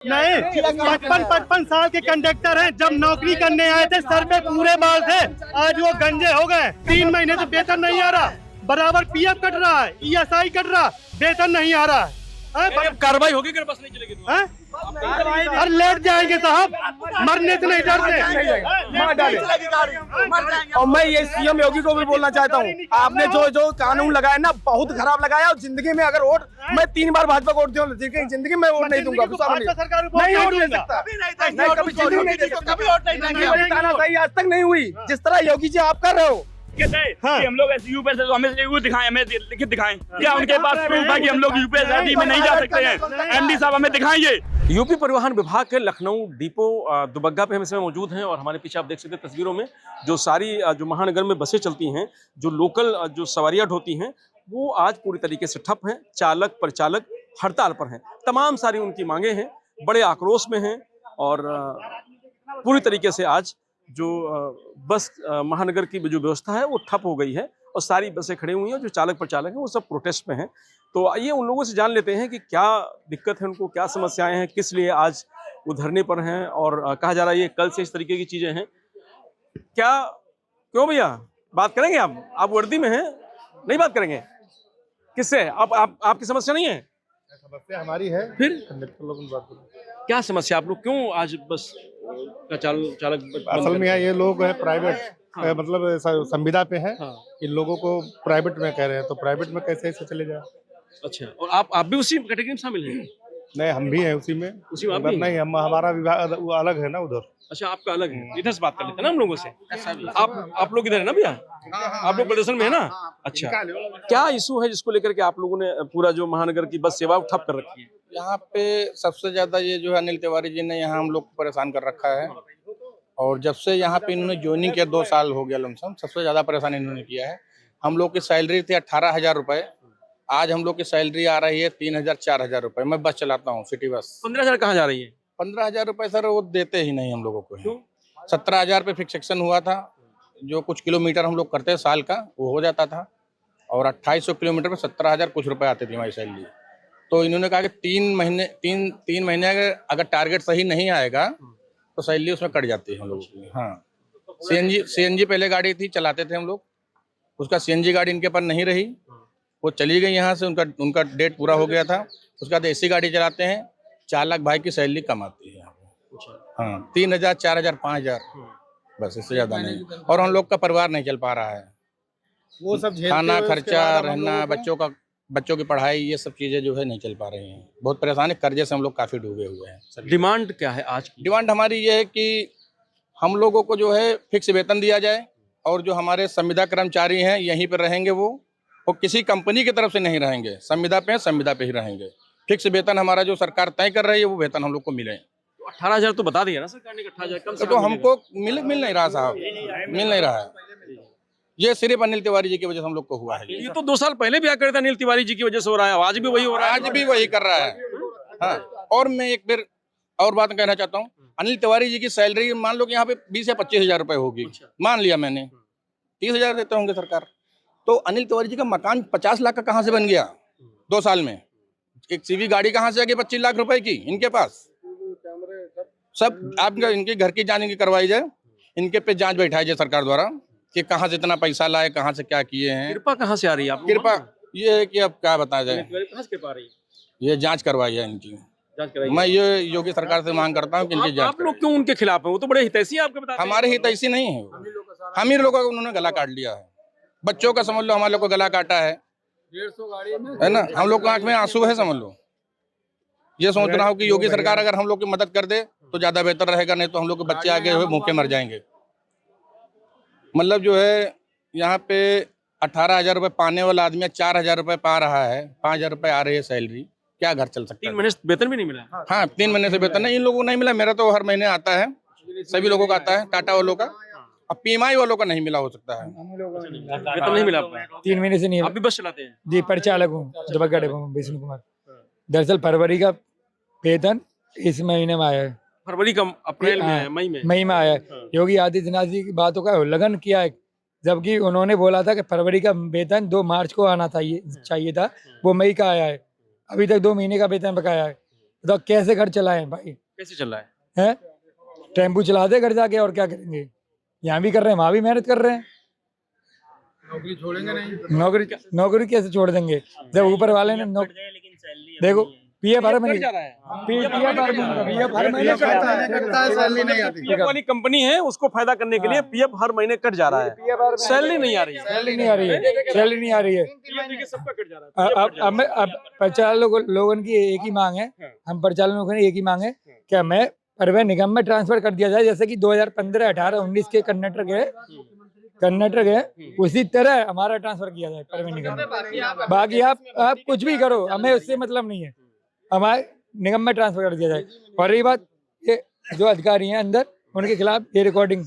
नहीं, 55 साल के कंडक्टर हैं। जब नौकरी करने आए थे सर पे पूरे बाल थे, आज वो गंजे हो गए। 3 महीने से वेतन नहीं आ रहा, बराबर पीएफ कट रहा है, ईएसआई कट रहा, वेतन नहीं आ रहा है। कार्रवाई होगी अगर बस नहीं चलेगी तो? और लेट जाएंगे साहब, मरने से नहीं डरते। और मैं ये सीएम योगी को भी बोलना चाहता हूँ, आपने जो कानून लगाया ना बहुत खराब लगाया। और जिंदगी में अगर वोट, मैं 3 बार भाजपा को वोट दूं, लेकिन जिंदगी में वोट नहीं दूंगा। नहीं वोट दे सकता, नहीं कभी जिंदगी नहीं दे सकता। तानाशाही आज तक नहीं हुई जिस तरह योगी जी आप कर रहे हो। कि हम लोग यूपी से हमें दिखाएं, हमें लिखित दिखाएं। क्या उनके पास प्रूफ है कि हम लोग यूपी में नहीं जा सकते हैं? एमडी साहब हमें दिखाएंगे। यूपी परिवहन विभाग के लखनऊ डिपो दुबग्गा पे हम इसमें मौजूद हैं और हमारे पीछे आप देख सकते हैं तस्वीरों में जो सारी जो महानगर में बसें चलती हैं, जो लोकल जो सवारियाँ ढोती हैं, वो आज पूरी तरीके से ठप हैं। चालक परिचालक हड़ताल पर हैं। तमाम सारी उनकी मांगे हैं, बड़े आक्रोश में हैं और पूरी तरीके से आज जो बस महानगर की जो व्यवस्था है वो ठप हो गई है और सारी बसें खड़ी हुई हैं। जो चालक परिचालक हैं वो सब प्रोटेस्ट में हैं। तो आइए उन लोगों से जान लेते हैं कि क्या दिक्कत है उनको, क्या समस्याएं हैं, किस लिए आज वो धरने पर हैं। और कहा जा रहा है ये कल से इस तरीके की चीजें हैं। क्या क्यों भैया बात करेंगे? आप वर्दी में हैं, नहीं बात करेंगे? किससे? आपकी समस्या नहीं है? समस्या हमारी है। फिर कंडक्टर लोगों की बात करो। क्या समस्या? आप लोग क्यों आज बस का चालक असल में ये लोग है प्राइवेट, मतलब संविदा पे है। हाँ। इन लोगों को प्राइवेट में कह रहे हैं, तो प्राइवेट में कैसे ऐसे चले जाए? अच्छा, और आप भी उसी कैटेगरी में शामिल हैं? नहीं, हम भी हैं उसी में। उसी में आप भी हैं? नहीं, हमारा विभाग वो अलग है ना उधर। अच्छा, आपका अलग है। इधर से बात कर लेते हैं ना हम लोगों से। आप लोग इधर है ना भैया? आप लोग प्रदर्शन में है ना? अच्छा, क्या इशू है जिसको लेकर के आप लोगों ने पूरा जो महानगर की बस सेवा ठप कर रखी है? यहाँ पे सबसे ज्यादा ये जो है अनिल तिवारी जी ने यहाँ हम लोग को परेशान कर रखा है। और जब से यहाँ पे इन्होंने ज्वाइनिंग किया 2 साल हो गया लमसम, सबसे ज्यादा परेशान इन्होंने किया है। हम लोग की सैलरी थी 18,000 रुपए, आज हम लोग की सैलरी आ रही है 3,000 4,000 रुपए। मैं बस चलाता हूँ, सिटी बस। 15,000 कहाँ जा रही है? 15,000 रुपए सर वो देते ही नहीं हम लोगों को। 17,000 पे फिक्सेशन हुआ था, जो कुछ किलोमीटर हम लोग करते साल का वो हो जाता था। और 2800 किलोमीटर पे 17,000 कुछ रुपए आते थे हमारी सैलरी। तो इन्होंने कहा कि 3 महीने अगर टारगेट सही नहीं आएगा तो सैलरी उसमें कट जाती है हम लोगों की। हाँ, सीएनजी पहले गाड़ी थी, चलाते थे हम लोग। उसका सीएनजी गाड़ी इनके पास नहीं रही, वो चली गई यहाँ से, उनका डेट पूरा हो गया था। उसके बाद एसी गाड़ी चलाते हैं, चालक भाई की सैलरी कम आती है यहाँ पे। हाँ, 3,000 4,000 5,000 बस, इससे ज्यादा नहीं। और हम लोग का परिवार नहीं चल पा रहा है। वो सब खाना खर्चा, रहना, बच्चों की पढ़ाई, ये सब चीजें जो है नहीं चल पा रही हैं। बहुत परेशान है, कर्जे से हम लोग काफी डूबे हुए हैं। डिमांड क्या है आज की? डिमांड हमारी ये है कि हम लोगों को जो है फिक्स वेतन दिया जाए और जो हमारे संविदा कर्मचारी हैं यहीं पर रहेंगे, वो किसी कंपनी की तरफ से नहीं रहेंगे। संविदा पे ही रहेंगे। फिक्स वेतन हमारा जो सरकार तय कर रही है वो वेतन हम लोग को मिले। 18,000 तो बता दिया ना सरकार ने, 18,000 कम से तो हमको मिल नहीं रहा साहब, मिल नहीं रहा है। ये सिर्फ अनिल तिवारी जी की वजह से हम लोग को हुआ है। ये तो 2 साल पहले भी आ कर था, अनिल तिवारी जी की वजह से हो रहा है। आज भी वही हो रहा है। आज भी वही कर रहा है। हाँ, और मैं एक बार और बात कहना चाहता हूँ। अनिल तिवारी जी की सैलरी मान लो कि यहाँ पे 20 या 25,000 रुपए होगी, मान लिया मैंने, 30,000 देते होंगे सरकार। तो अनिल तिवारी जी का मकान 50 लाख का कहाँ से बन गया 2 साल में? एक सीवी गाड़ी कहाँ से आ गई 25 लाख रुपए की इनके पास? सब आप इनके घर की जांच करवाई जाए, इनके पे जांच बैठाई जाए सरकार द्वारा कि कहाँ से इतना पैसा लाए, कहाँ से क्या किए हैं। कृपा कहाँ से आ रही है? आप कृपा ये है कि अब क्या बताया जाए, कृपा रही है, ये जांच करवाई है इनकी। जांच कराई। मैं ये योगी सरकार से मांग करता हूँ कि इनकी जांच। आप लोग क्यों उनके खिलाफ है? वो तो बड़े हितैषी है आपके, बताते हैं। हमारे हितैषी नहीं है, हम ही लोगों का उन्होंने गला काट लिया है। बच्चों का समझ लो, हमारे लोग को गला काटा है ना। हम लोग को आंख में आंसू है, समझ लो। ये सोच रहा हूँ कि योगी सरकार अगर हम लोग की मदद कर दे तो ज्यादा बेहतर रहेगा, नहीं तो हम लोग के बच्चे आगे हुए भूखे मर जाएंगे। मतलब जो है यहाँ पे 18,000 रुपए पाने वाला आदमी 4,000 रुपए पा रहा है, 5,000 रुपए आ रही है सैलरी, क्या घर चल सकता है? 3 महीने से वेतन भी नहीं मिला? हाँ, 3 महीने से वेतन नहीं, इन लोगों को नहीं मिला। मेरा तो हर महीने आता है, सभी लोगों का आता है, टाटा वालों का। अब पीएमआई वालों का नहीं मिला हो सकता है। वेतन नहीं मिला आपको? 3 महीने से नहीं। आप भी बस चलाते हैं? जी, परिचालक हूँ, दुबग्गा डिपो में, विष्णु कुमार। दरअसल फरवरी का वेतन इस महीने में आया है। फरवरी का अप्रैल में, मई में आया है। योगी आदित्यनाथ जी की बातों का उल्लंघन किया है, जबकि उन्होंने बोला था कि फरवरी का वेतन 2 मार्च को आना चाहिए था, वो मई का आया है। अभी तक 2 महीने का वेतन बकाया है। बताओ कैसे घर चलाएं भाई? कैसे चल रहा है? हैं? टेम्पू चलाते घर जाके, और क्या करेंगे? यहाँ भी कर रहे हैं, वहां भी मेहनत कर रहे हैं। नौकरी छोड़ेंगे नहीं। नौकरी कैसे छोड़ देंगे जब ऊपर वाले ने देखो पीएफ हर महीने पीएफ हर महीने कटता है, सैलरी नहीं आती। पीएफ वाली कंपनी है, उसको फायदा करने के लिए पीएफ हर महीने कट जा रहा है, सैलरी नहीं आ रही है। सैलरी नहीं आ रही है, सैलरी नहीं आ रही है। देखिए सबका कट जा रहा है। अब परिचालक लोगों की एक ही मांग है, हम परिचालन लोगों की एक ही मांग है कि हमें परिवहन निगम में ट्रांसफर कर दिया जाए, जैसे कि 2015, 18, 19 के कंडक्टर गए उसी तरह हमारा ट्रांसफर किया जाए परिवहन निगम में। बाकी आप कुछ भी करो, हमें उससे मतलब नहीं है, हमारे निगम में ट्रांसफर कर दिया जाए। और रही बात ये जो अधिकारी हैं अंदर, उनके खिलाफ ये रिकॉर्डिंग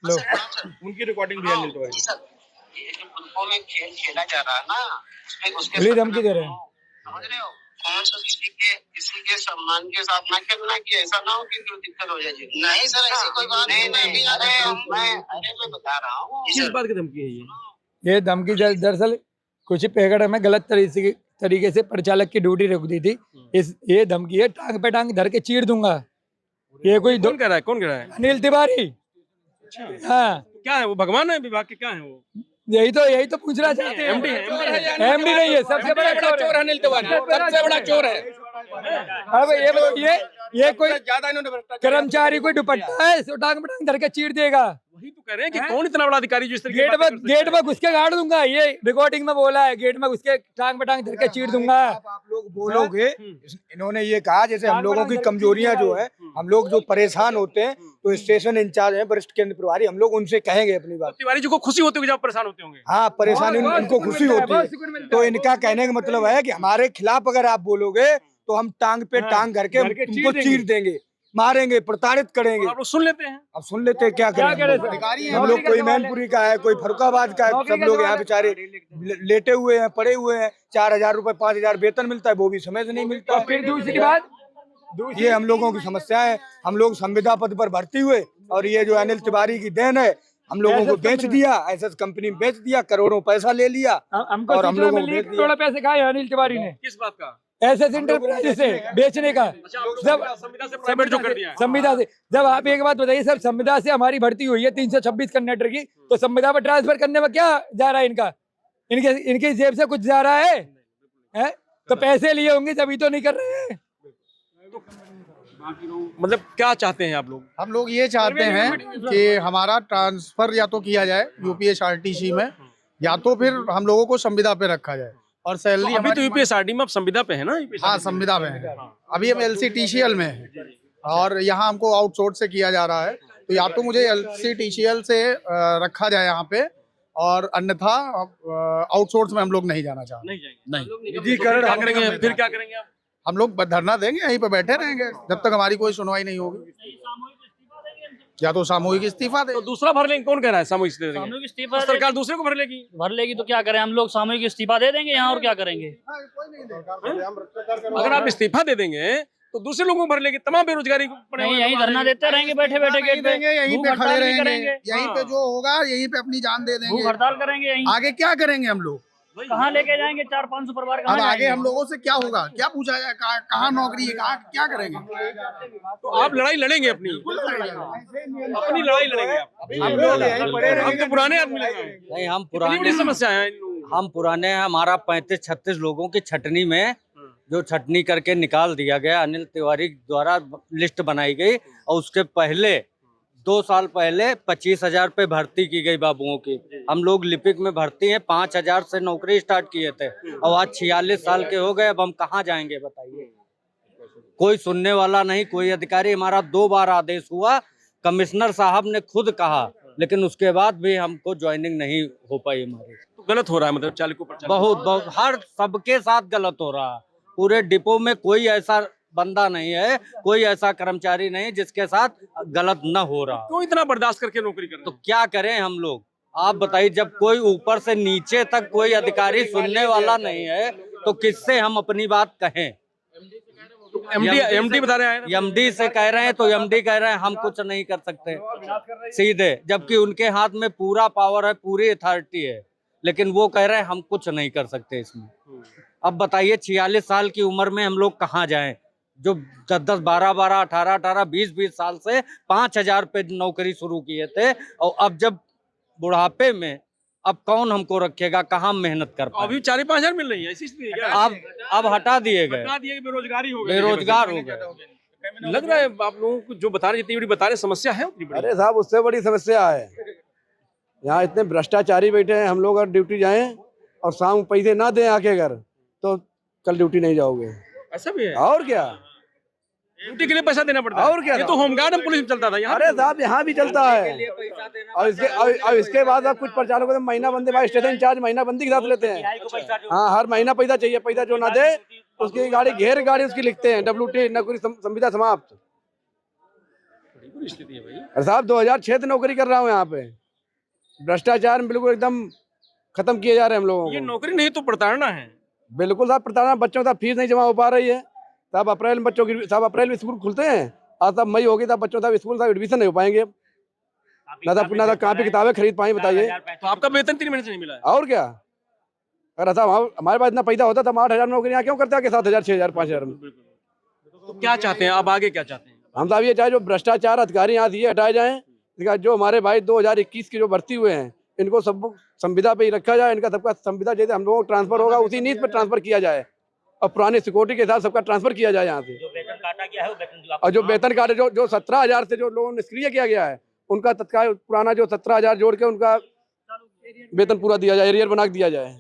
लो, उनकी रिकॉर्डिंग भी है अनिल तिवारी। फुटबॉल में खेल खेला जा रहा है ना, उसके पुलिस धमकी दे रहे हैं। समझ रहे हो? कौन सा किसी के सम्मान के साथ ना खेलना, कि ऐसा ना हो कि कोई दिक्कत हो जाए। नहीं सर, ऐसी कोई बात नहीं। मैं बता रहा हूँ किस बात की धमकी है ये? ये धमकी दरअसल कुछ पैकेट में गलत तरीके से परिचालक की ड्यूटी रोक दी थी। ये धमकी है, टांग पे टांग धर के चीर दूंगा। ये कोई कौन कह रहा है? कौन कह रहा है? अनिल तिवारी। हाँ, क्या है वो? भगवान है विभाग के? क्या है वो? यही तो पूछना चाहते हैं। एमडी नहीं है, सबसे बड़ा चोर है अनिल तिवारी, सबसे बड़ा चोर है। अब ये बताइए, ये कोई कर्मचारी कोई दुपट्टा है तो टांग पे टांग धर के चीर देगा? वही तो कह रहे हैं कि कौन इतना बड़ा अधिकारी जो इस तरीके गेट में घुस के गाड़ दूंगा। ये रिकॉर्डिंग में बोला है, गेट में घुस के टांग पे टांग धर के चीर दूंगा। आप लोग बोलोगे, इन्होंने ये कहा जैसे हम लोगों की कमजोरियां जो है, हम लोग जो परेशान होते हैं तो स्टेशन इंचार्ज है, वरिष्ठ केंद्र प्रभारी, हम लोग उनसे कहेंगे अपनी बात। तिवारी जी को खुशी होती होगी जब परेशाान होते होंगे। हाँ, परेशानी उनको खुशी होती है। तो इनका कहने का मतलब है कि हमारे खिलाफ अगर आप बोलोगे तो हम टांग पे टांग करके तुमको चीर देंगे, मारेंगे, प्रताड़ित करेंगे। आप लोग सुन लेते हैं। अब सुन लेते हैं, क्या करें? हम लोग कोई मैनपुरी का है, कोई फरुखाबाद का है, सब लोग यहाँ बेचारे लेटे हुए हैं, पड़े हुए हैं। 4,000 रुपए 5,000 वेतन मिलता है, वो भी समय से नहीं मिलता। फिर दूसरी बात, ये हम लोगों की समस्या है। हम लोग संविदा पद पर भर्ती हुए और ये जो अनिल तिवारी की देन है, हम लोगों को बेच दिया, एसएस कंपनी में बेच दिया, करोड़ों पैसा ले लिया और हम लोगों को बेच दिया। थोड़ा पैसे खाए अनिल तिवारी ने। किस बात का? एसएस इंटरप्राइजेज से बेचने का। जब संविदा से प्राइवेट जो कर दिया है। संविदा से, जब आप एक बात बताइए सर, संविदा से हमारी भर्ती हुई है 326 कंडक्टर की, तो संविदा पर ट्रांसफर करने में क्या जा रहा है इनका? इनके जेब से कुछ जा रहा है? तो पैसे लिए होंगे जब तो नहीं कर रहे हैं। मतलब क्या चाहते हैं आप लोग? हम लोग ये चाहते हैं कि हमारा ट्रांसफर या तो किया जाए यूपीएसआरटीसी में, या तो फिर हम लोगों को संविदा पे रखा जाए। और सैलरी अभी तो यूपीएसआरटी में आप संविदा पे है ना? हाँ, संविदा में है। अभी हम एलसीटीसीएल में है और यहाँ हमको आउटसोर्स से किया जा रहा है। तो या तो मुझे एलसीटीसीएल से रखा जाए यहाँ पे, और अन्यथा आउटसोर्स में हम लोग नहीं जाना चाहते। नहीं करेंगे। फिर क्या करेंगे आप? हम लोग धरना देंगे, यहीं पे बैठे रहेंगे जब तक हमारी कोई सुनवाई नहीं होगी। या तो सामूहिक इस्तीफा दे। तो दूसरा भर लेंगे? कौन कह रहा है सामूहिक इस्तीफा? सामूहिक इस्तीफा सरकार दूसरे को भर लेगी तो क्या करें? हम लोग सामूहिक इस्तीफा दे देंगे यहाँ, और क्या करेंगे? अगर आप इस्तीफा दे देंगे तो दूसरे लोगों को भर लेगी, तमाम बेरोजगारी को यहीं धरना देते रहेंगे, बैठे बैठे गेट पे, यहीं पे खड़े रहेंगे, यहीं पे जो होगा यहीं पे अपनी जान दे देंगे, भूख हड़ताल करेंगे यहीं। आगे क्या करेंगे हम लोग? कहाँ लेके जाएंगे? 400-500 परिवार अब आगे हम लोगों से क्या होगा? क्या पूछा जाए? कहाँ नौकरी है? क्या करेंगे? तो आप लड़ाई लड़ेंगे अपनी लड़ाई लड़ेंगे आप? हम तो पुराने आदमी नहीं, हम पुराने समस्या है। हम पुराने हैं। हमारा 35-36 लोगों की छटनी में जो छटनी करके निकाल दिया गया, अनिल तिवारी द्वारा लिस्ट बनाई गई, और उसके पहले 2 साल पहले 25,000 पे भर्ती की गई बाबुओं की। हम लोग लिपिक में भर्ती हैं, 5,000 से नौकरी स्टार्ट किए थे, और आज 46 साल के हो गए। अब हम कहाँ जाएंगे बताइए? कोई सुनने वाला नहीं, कोई अधिकारी। हमारा 2 बार आदेश हुआ, कमिश्नर साहब ने खुद कहा, लेकिन उसके बाद भी हमको ज्वाइनिंग नहीं हो पाई हमारी। तो गलत हो रहा है, मतलब चालकों पर बहुत हर सबके साथ गलत हो रहा है। पूरे डिपो में कोई ऐसा बंदा नहीं है, कोई ऐसा कर्मचारी नहीं जिसके साथ गलत न हो रहा। क्यों इतना बर्दाश्त करके नौकरी कर रहे हैं? तो क्या करें हम लोग? आप बताइए, जब कोई ऊपर से नीचे तक कोई अधिकारी सुनने वाला नहीं है तो किससे हम अपनी बात कहें? एमडी बता रहे हैं, एमडी से कह रहे हैं तो एमडी कह रहे हैं हम कुछ नहीं कर सकते सीधे, जबकि उनके हाथ में पूरा पावर है, पूरी अथॉरिटी है, लेकिन वो कह रहे हैं हम कुछ नहीं कर सकते इसमें। अब बताइए 46 साल की उम्र में हम लोग कहाँ जाएं? जो 10-10, 12-12, 18-18, 20-20 साल से 5,000 पे नौकरी शुरू किए थे, और अब जब बुढ़ापे में अब कौन हमको रखेगा, कहाँ मेहनत कर पाए। अभी 4-5 हजार मिल रही है, ऐसी स्थिति है क्या? अब हटा दिए गए, बता दिए कि बेरोजगारी हो गई, बेरोजगार हो गए। लग रहा है आप लोगों को जो बता रहे, जितनी बड़ी बता रहे, समस्या है उतनी बड़ी। अरे साहब, उससे बड़ी समस्या है, यहाँ इतने भ्रष्टाचारी बैठे हैं। हम लोग अगर ड्यूटी जाएं और शाम को पैसे ना दें आके घर, तो कल ड्यूटी नहीं जाओगे। ऐसा भी है? और क्या, ड्यूटी के लिए पैसा देना पड़ता है? और क्या, ये तो होमगार्ड में पुलिस में चलता था यहाँ। अरे साहब, यहाँ भी चलता है। और इसके बाद अब कुछ प्रचारों को महीना बंदी, भाई स्टेशन इंचार्ज महीना बंदी के साथ लेते हैं। हाँ, हर महीना पैसा चाहिए, पैसा जो ना दे उसकी गाड़ी घेर गाड़ी उसकी लिखते हैं WT, नौकरी संविदा समाप्त। स्थिति है भाई। अरे साहब, 2006 से नौकरी कर रहा हूँ यहाँ पे। भ्रष्टाचार बिल्कुल एकदम खत्म किए जा रहे हैं हम लोगों ये को। नौकरी नहीं तो प्रताड़ना है। बिल्कुल साहब, प्रताड़ना। बच्चों का फीस नहीं जमा हो पा रही है साहब। अप्रैल में बच्चों की, साहब अप्रैल में स्कूल खुलते हैं, आज तब मई होगी, तब बच्चों का स्कूल साहब एडमिशन नहीं हो पाएंगे, ना तो कापी किताबें खरीद पाएंगे। बताइए, तो आपका वेतन 3 महीने से नहीं मिला है? और क्या। अरे साहब, हमारे पास इतना पैसा होता तो हम 8,000 नौकरी यहाँ क्यों करते हैं, 7,000, 6,000, 5,000 में। तो क्या चाहते हैं आप, आगे क्या चाहते हैं? हम साहब ये चाहे जो भ्रष्टाचार अधिकारी यहाँ से हटाए जाए। जो हमारे भाई 2021 के जो भर्ती हुए हैं, इनको सब संविदा पे ही रखा जाए। इनका सबका संविदा जैसे हम लोगों को ट्रांसफर होगा उसी नीति पे ट्रांसफर किया जाए, और पुरानी सिक्योरिटी के साथ सबका ट्रांसफर किया जाए यहाँ से। और जो वेतन काटे, जो 17,000 से जो लोगों निष्क्रिय किया गया है, उनका तत्काल पुराना जो 17,000 जोड़ के उनका वेतन पूरा दिया जाए, एरियर बना के दिया जाए।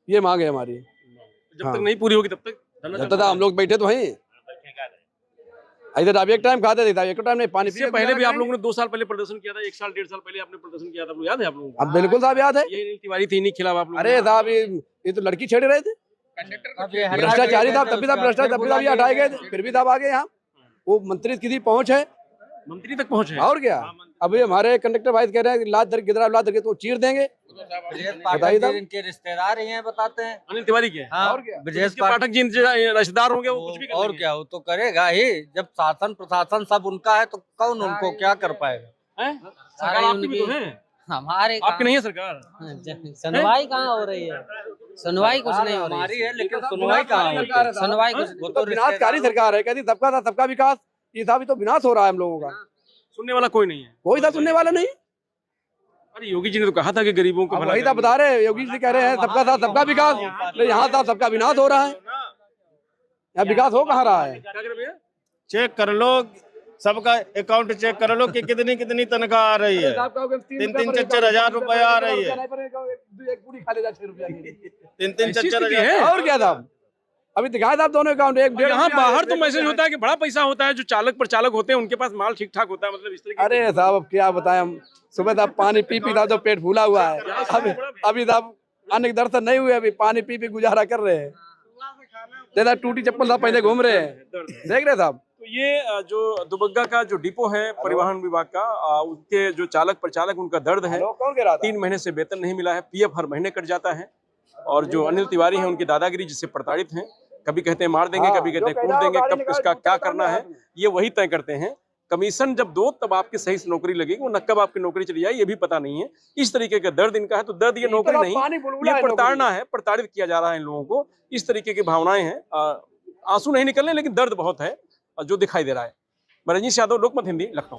ये मांग है हमारी। जब तक नहीं पूरी होगी तब तक हम लोग बैठे तो वहीं। इधर आप एक टाइम खाते थे, एक टाइम नहीं, पानी इससे पहले भी आप लोगों ने 2 साल पहले प्रदर्शन किया था, 1 साल 1.5 साल पहले आपने प्रदर्शन किया था, आपको याद है? आप लोगों को? अब बिल्कुल साहब याद है। ये अनिल तिवारी थी, नहीं खिलाफ आप लोग। अरे साहब, ये तो लड़की छेड़ रहे थे, भ्रष्टाचारी साहब, तभी साहब भ्रष्टाचारी, तभी साहब ये हटाए गए थे, फिर भी साहब आ गए यहाँ। वो मंत्री की पहुंच है, मंत्री तक पहुंचे, और क्या। अब ये हमारे कंडक्टर भाई कह रहे हैं लात धर गिदरा लात धर के तो चीर देंगे। बताइए साहब, इनके रिश्तेदार ही हैं, बताते हैं। अनिल तिवारी के। हाँ, और क्या? ब्रजेश पाठक जी रिश्तेदार होंगे, वो कुछ भी और क्या, वो तो करेगा ही। जब शासन प्रशासन सब उनका है तो कौन उनको क्या कर पाएगा? सरकार आपकी भी तो है, हमारे आपकी नहीं है सरकार। सुनवाई कहाँ हो रही है? सुनवाई कुछ नहीं हो रही हमारी है, लेकिन सुनवाई कहाँ होती है? सुनवाई कुछ वो तो विनाशकारी सरकार है, कहती सबका साथ सबका विकास। ये साहब तो विनाश हो रहा है हम लोगों का, सुनने वाला कोई नहीं है, कोई साथ सुनने वाला नहीं। अरे योगी जी ने तो कहा था कि गरीबों को अब वही तो बता रहे हैं, योगी जी कह रहे हैं सबका साथ सबका विकास, लेकिन यहाँ साथ सबका विनाश हो रहा है। यहाँ विकास हो कहाँ रहा है? चेक कर लो, सबका अकाउंट चेक कर लो कि कितनी कितनी तनख्वाह आ रही है। 3-3, 4 रुपए आ रही है। 3-3, 4 और क्या साहब, अभी दिखाए साहब दोनों अकाउंट। एक यहाँ बाहर तो मैसेज होता है कि बड़ा पैसा होता है, जो चालक प्रचालक होते हैं उनके पास माल ठीक ठाक होता है, मतलब इस तरह। अरे साहब, अब क्या बताएं हम, सुबह साहब पानी पी साहब तो पेट फूला हुआ है। अभी साहब अन्न के दर्शन नहीं हुए, अभी पानी पी गुजारा कर रहे हैं। जैसा टूटी चप्पल साहब पहले घूम रहे हैं, देख रहे साहब। तो ये जो दुबग्गा का जो डिपो है परिवहन विभाग का, उसके जो चालक प्रचालक, उनका दर्द है। 3 महीने से वेतन नहीं मिला है, PF हर महीने कट जाता है। और जो अनिल तिवारी हैं, उनकी दादागिरी जिससे प्रताड़ित हैं, कभी कहते हैं मार देंगे, कभी कहते हैं कूट देंगे, कब किसका क्या करना है ये वही तय करते हैं। कमीशन जब दो तब आपकी सही से नौकरी लगेगी, वो कब आपकी नौकरी चली जाए ये भी पता नहीं है। इस तरीके का दर्द इनका है, तो दर्द ये नौकरी नहीं, ये प्रताड़ना है, प्रताड़ित किया जा रहा है इन लोगों को। इस तरीके की भावनाएं हैं, आंसू नहीं निकलने, लेकिन दर्द बहुत है जो दिखाई दे रहा है। मैं रजनीश यादव, लोकमत हिंदी, लखनऊ।